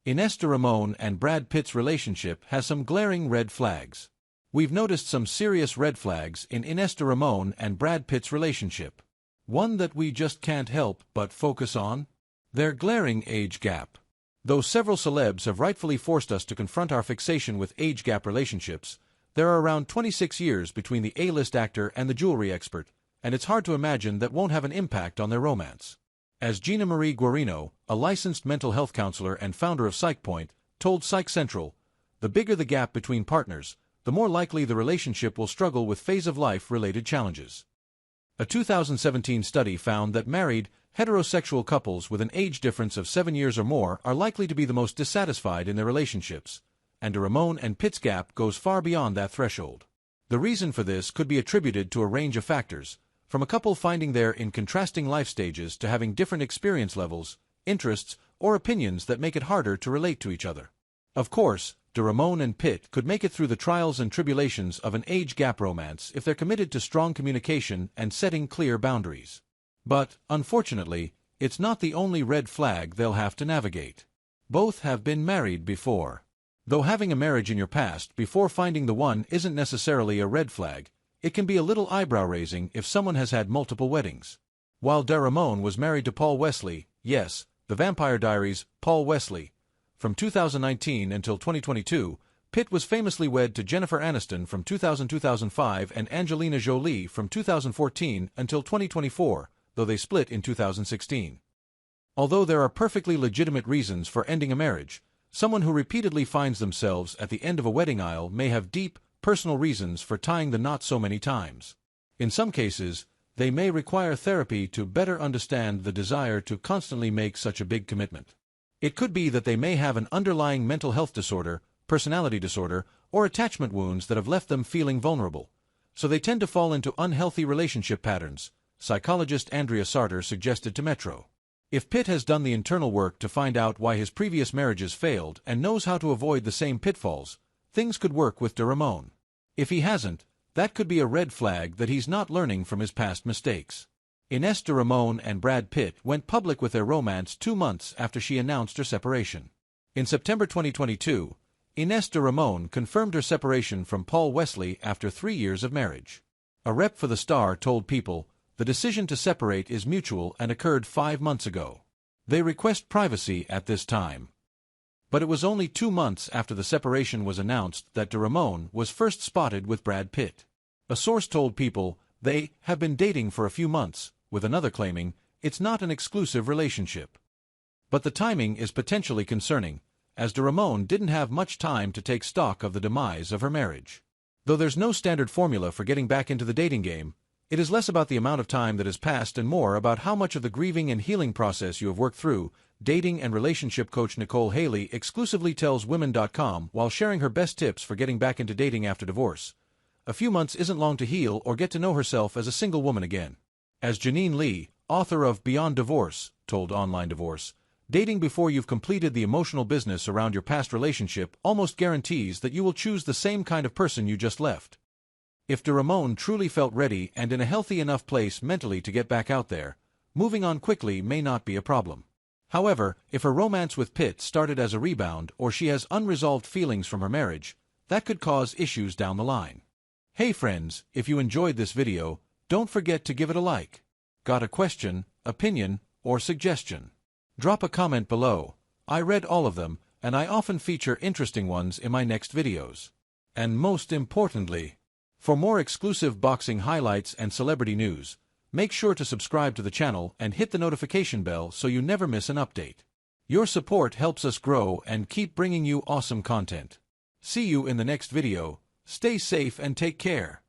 Ines de Ramon and Brad Pitt's relationship has some glaring red flags. We've noticed some serious red flags in Ines de Ramon and Brad Pitt's relationship. One that we just can't help but focus on? Their glaring age gap. Though several celebs have rightfully forced us to confront our fixation with age gap relationships, there are around 26 years between the A-list actor and the jewelry expert, and it's hard to imagine that won't have an impact on their romance. As Gina Marie Guarino, a licensed mental health counselor and founder of PsychPoint, told Psych Central, the bigger the gap between partners, the more likely the relationship will struggle with phase-of-life-related challenges. A 2017 study found that married, heterosexual couples with an age difference of 7 years or more are likely to be the most dissatisfied in their relationships, and Ramon and Pitt's gap goes far beyond that threshold. The reason for this could be attributed to a range of factors, from a couple finding they're in contrasting life stages to having different experience levels, interests, or opinions that make it harder to relate to each other. Of course, Ramon and Pitt could make it through the trials and tribulations of an age gap romance if they're committed to strong communication and setting clear boundaries. But, unfortunately, it's not the only red flag they'll have to navigate. Both have been married before. Though having a marriage in your past before finding the one isn't necessarily a red flag, it can be a little eyebrow-raising if someone has had multiple weddings. While Ramon was married to Paul Wesley, yes, The Vampire Diaries, Paul Wesley, from 2019 until 2022, Pitt was famously wed to Jennifer Aniston from 2000-2005 and Angelina Jolie from 2014 until 2024, though they split in 2016. Although there are perfectly legitimate reasons for ending a marriage, someone who repeatedly finds themselves at the end of a wedding aisle may have deep, personal reasons for tying the knot so many times. In some cases, they may require therapy to better understand the desire to constantly make such a big commitment. It could be that they may have an underlying mental health disorder, personality disorder, or attachment wounds that have left them feeling vulnerable, so they tend to fall into unhealthy relationship patterns, psychologist Andrea Sarter suggested to Metro. If Pitt has done the internal work to find out why his previous marriages failed and knows how to avoid the same pitfalls, things could work with Ramon. If he hasn't, that could be a red flag that he's not learning from his past mistakes. Ines de Ramon and Brad Pitt went public with their romance 2 months after she announced her separation. In September 2022, Ines de Ramon confirmed her separation from Paul Wesley after 3 years of marriage. A rep for the star told People, the decision to separate is mutual and occurred 5 months ago. They request privacy at this time. But it was only 2 months after the separation was announced that de Ramon was first spotted with Brad Pitt. A source told People they have been dating for a few months, with another claiming it's not an exclusive relationship. But the timing is potentially concerning, as de Ramon didn't have much time to take stock of the demise of her marriage. Though there's no standard formula for getting back into the dating game, it is less about the amount of time that has passed and more about how much of the grieving and healing process you have worked through, dating and relationship coach Nicole Haley exclusively tells Women.com while sharing her best tips for getting back into dating after divorce. A few months isn't long to heal or get to know herself as a single woman again. As Janine Lee, author of Beyond Divorce, told Online Divorce, dating before you've completed the emotional business around your past relationship almost guarantees that you will choose the same kind of person you just left. If de Ramon truly felt ready and in a healthy enough place mentally to get back out there, moving on quickly may not be a problem. However, if her romance with Pitt started as a rebound or she has unresolved feelings from her marriage, that could cause issues down the line. Hey friends, if you enjoyed this video, don't forget to give it a like. Got a question, opinion, or suggestion? Drop a comment below. I read all of them, and I often feature interesting ones in my next videos. And most importantly, for more exclusive boxing highlights and celebrity news, make sure to subscribe to the channel and hit the notification bell so you never miss an update. Your support helps us grow and keep bringing you awesome content. See you in the next video. Stay safe and take care.